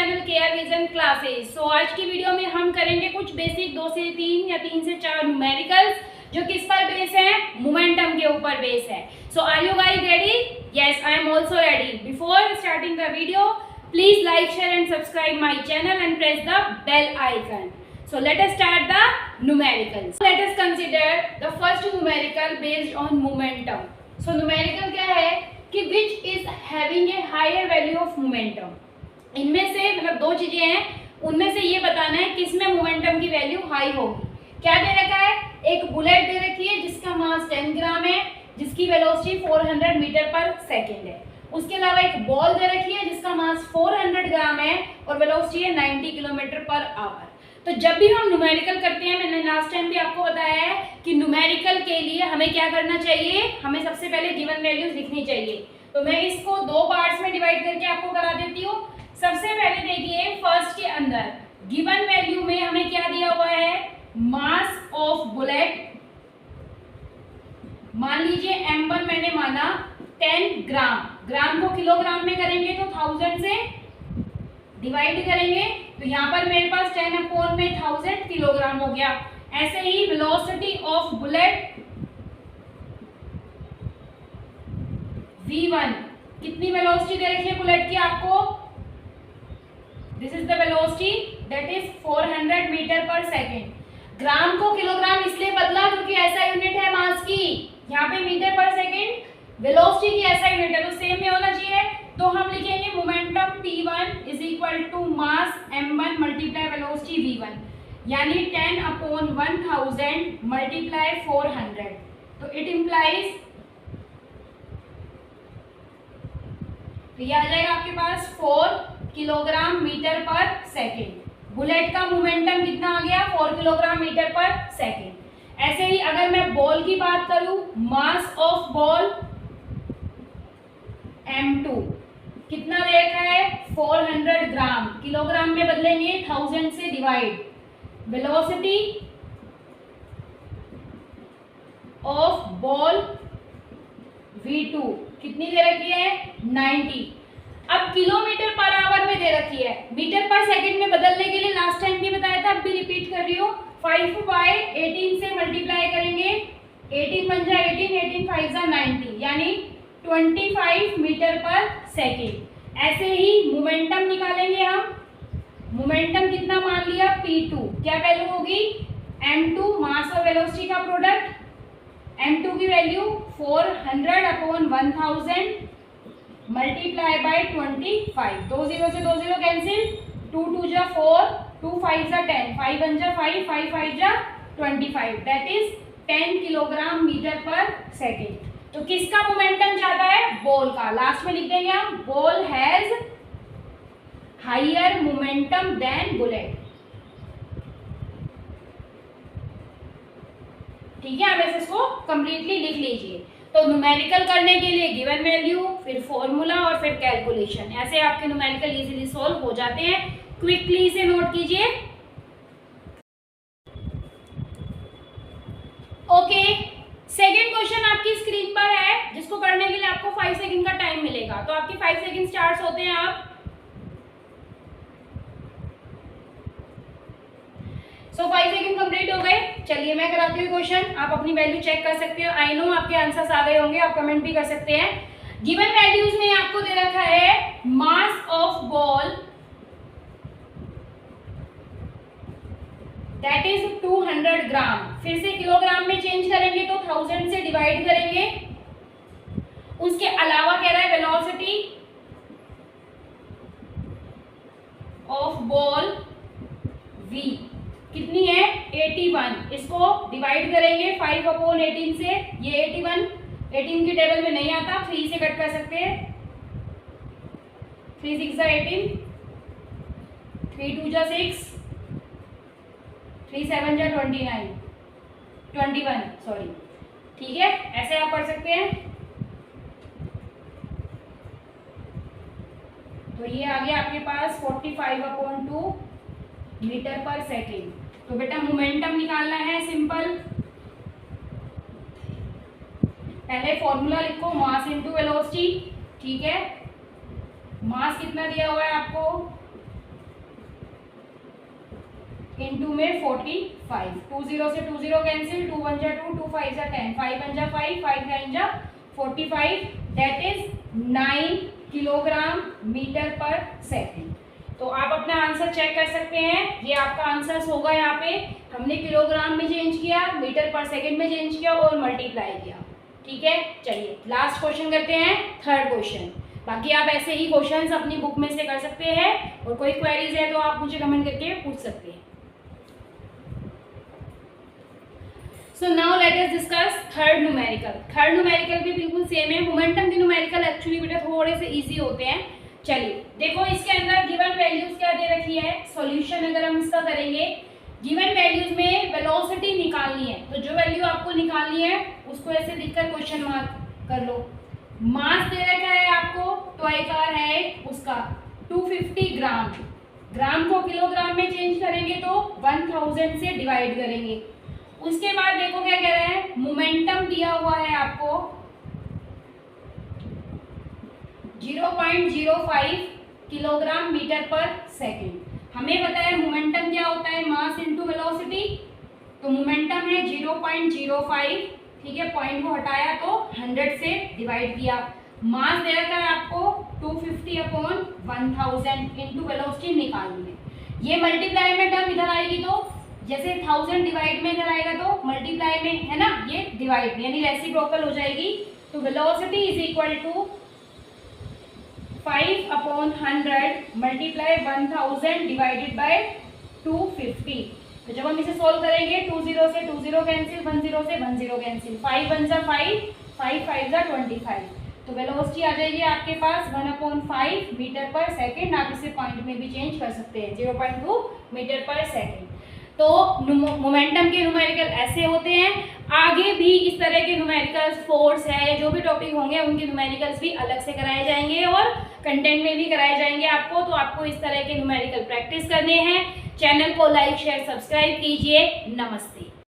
Channel care vision classes. So आज की video में हम करेंगे कुछ बेसिक 2 से 3 या 3 से 4 न्यूमेरिकल्स जो किस पर बेस है, मोमेंटम के ऊपर बेस है। So are you guys ready? Yes, I am also ready. Before starting the video, please like, share and subscribe my channel and press the bell icon. So let us start the numericals. Let us consider the first numerical based on momentum. So numerical क्या है कि which is having a higher value of momentum. इनमें से मतलब दो चीजें हैं, उनमें से ये बताना है किसमें मोमेंटम की वैल्यू हाई होगी. क्या दे रखा है? एक बुलेट दे रखी है जिसका मास 10 ग्राम है, जिसकी वेलोसिटी 400 मीटर पर सेकेंड है. उसके अलावा एक बॉल दे रखी है जिसका मास 400 ग्राम है और वेलोसिटी है 90 किलोमीटर पर आवर. तो जब भी हम न्यूमेरिकल करते हैं, मैंने लास्ट टाइम भी आपको बताया है कि न्यूमेरिकल के लिए हमें क्या करना चाहिए, हमें सबसे पहले गिवन वैल्यूज लिखनी चाहिए. तो मैं इसको दो पार्ट्स में डिवाइड करके आपको करा देती हूँ. सबसे पहले देखिए फर्स्ट के अंदर गिवन वैल्यू में हमें क्या दिया हुआ है, मास ऑफ बुलेट. मान लीजिए m1 मैंने माना 10 ग्राम. ग्राम को किलोग्राम में करेंगे तो 1000 से डिवाइड करेंगे, तो यहाँ पर मेरे पास 10 अपॉन में 1000 किलोग्राम हो गया. ऐसे ही वेलोसिटी ऑफ बुलेट v1, कितनी वेलोसिटी दे रखी है बुलेट की आपको? This is the velocity that is 400 metre per second. Gram को किलोग्राम इसलिए बदला क्योंकि ऐसा यूनिट है मास की, यहाँ पे मीटर पर सेकेंड, वेलोसिटी की ऐसा यूनिट है, तो सेम में होना चाहिए. तो हम लिखेंगे momentum P1 is equal to mass m1 multiply velocity v1, यानी 10 अपॉन 1000 मल्टीप्लाई 400. तो इट इम्प्लाइज, तो ये आ जाएगा आपके पास 4 kilogram metre per second. Bullet का मोमेंटम कितना आ गया? 4 किलोग्राम मीटर पर सेकेंड. ऐसे ही अगर मैं बॉल की बात करूं, मास ऑफ बॉल m2 कितना दे रखा है? 400 ग्राम. किलोग्राम में बदलेंगे 1000 से divide. Velocity of ball v2 कितनी दे रखी है? 90. अब किलोमीटर पर आवर में दे रखी है, मीटर पर सेकंड में बदलने के लिए लास्ट टाइम भी बताया था, अब भी रिपीट कर रही हूँ. 5/18 से मल्टीप्लाई करेंगे, 18 बन जाए 18, 18 5 जा 90, यानी 25 मीटर पर सेकेंड. ऐसे ही मोमेंटम निकालेंगे हम. मोमेंटम कितना मान लिया? P2. क्या वैल्यू होगी? m2 मास और वेलोसिटी का प्रोडक्ट. m2 की वैल्यू 400 अपॉन 1000 मल्टीप्लाई बाय 25. 2 0 से 2 0 कैंसिल, 2 2 जा 4, 2 5 जा 10, 5 1 जा 5, 5 5 जा 25. That is 10 kilogram metre per second. तो किसका मोमेंटम ज्यादा है? बॉल का. लास्ट में लिख देंगे हम, ball has higher momentum than bullet. ठीक है, अब इसको कंप्लीटली लिख लीजिए. तो न्यूमेरिकल करने के लिए गिवन वैल्यू, फिर फॉर्मूला और फिर कैलकुलेशन, ऐसे आपके न्यूमेरिकल इजीली सॉल्व हो जाते हैं. क्विकली इसे नोट कीजिए. ओके, सेकेंड क्वेश्चन आपकी स्क्रीन पर है, जिसको करने के लिए आपको 5 सेकंड का टाइम मिलेगा. तो आपके 5 सेकंड स्टार्ट होते हैं. आप सो 5 सेकंड कंप्लीट हो गए. चलिए मैं कराती हूँ क्वेश्चन, आप अपनी वैल्यू चेक कर सकते हो. आई नो आपके आंसर्स आ गए होंगे, आप कमेंट भी कर सकते हैं. गिवन वैल्यूज में आपको दे रखा है mass of ball that is 200 ग्राम. फिर से किलोग्राम में चेंज करेंगे तो 1000 से डिवाइड करेंगे. उसके अलावा कह रहा है वेलोसिटी ऑफ बॉल v कितनी है? 81. इसको डिवाइड करेंगे 5 अपॉन 18 से. ये 81 18 के टेबल में नहीं आता, 3 से कट कर सकते हैं. 3 6 जा 18, 3 2 जा 6, 3 7 जा 29, 21 सॉरी. ठीक है, ऐसे आप पढ़ सकते हैं. तो ये आ गया आपके पास 45 अपॉन 2 मीटर पर सेकेंड. तो बेटा मोमेंटम निकालना है सिंपल. पहले फॉर्मूला लिखो, मास इनटू वेलोसिटी. ठीक है, मास कितना दिया हुआ है आपको? इंटू में 45, 2 0 से 2 0 कैंसिल, 2 1 जा 2, 2 5 जा 10, 5 1 जा 5, 5 9 जा 45, that is 9 kilogram metre per second. तो आप अपना आंसर चेक कर सकते हैं, ये आपका आंसर होगा। यहाँ पे हमने किलोग्राम में चेंज किया, मीटर पर सेकेंड में चेंज किया और मल्टीप्लाई किया। ठीक है, चलिए लास्ट क्वेश्चन करते हैं, थर्ड क्वेश्चन। बाकी आप ऐसे ही क्वेश्चंस अपनी बुक में से कर सकते हैं, और कोई क्वेरीज है तो आप मुझे कमेंट करके पूछ सकते हैं। So now let us discuss third numerical. Third numerical भी बिल्कुल सेम है। मोमेंटम के न्यूमेरिकल एक्चुअली बेटा थोड़े से इजी होते हैं। चलिए देखो, इसके अंदर गिवन वैल्यूज क्या दे रखी है। सॉल्यूशन अगर हम इसका करेंगे, गिवन वैल्यूज में वेलोसिटी निकालनी है, तो जो वैल्यू आपको निकालनी है उसको ऐसे लिखकर क्वेश्चन मार्क कर लो। मास दे रखा है आपको, तो आकार है उसका 250 ग्राम। ग्राम को किलोग्राम में चेंज करेंगे तो 1000 से डिवाइड करेंगे। उसके बाद देखो क्या कह रहे हैं, मोमेंटम दिया हुआ है आपको 0.05 किलोग्राम मीटर पर सेकेंड। हमें पता है मोमेंटम क्या होता है, मास इनटू वेलोसिटी। तो मोमेंटम है 0.05, ठीक है, पॉइंट को हटाया तो 100 से डिवाइड किया। मास दे रखा है आपको 250 अपॉन 1000 इनटू वेलोसिटी निकालनी है। ये मल्टीप्लाई में टर्म इधर आएगी, तो जैसे 1000 डिवाइड में इधर आएगा तो मल्टीप्लाई में, है ना, ये डिवाइड में, यानी रेसिप्रोकल हो जाएगी। तो velocity is equal to 5 upon 100 multiply 1000 divided by 250। तो जब हम इसे सॉल्व करेंगे, 2 0 से 2 0 कैंसिल, 1 0 से 1 0 कैंसिल, 5 1 जा 5, 5 5 जा 25। तो वेलोसिटी आ जाएगी आपके पास 1/5 मीटर पर सेकेंड। आप इसे पॉइंट में भी चेंज कर सकते हैं, 0.2 मीटर पर सेकेंड। तो मोमेंटम के न्यूमेरिकल ऐसे होते हैं। आगे भी इस तरह के न्यूमेरिकल्स, फोर्स है या जो भी टॉपिक होंगे उनके न्यूमेरिकल्स भी अलग से कराए जाएंगे और कंटेंट में भी कराए जाएंगे आपको। तो आपको इस तरह के न्यूमेरिकल प्रैक्टिस करने हैं। चैनल को लाइक शेयर सब्सक्राइब कीजिए। नमस्ते।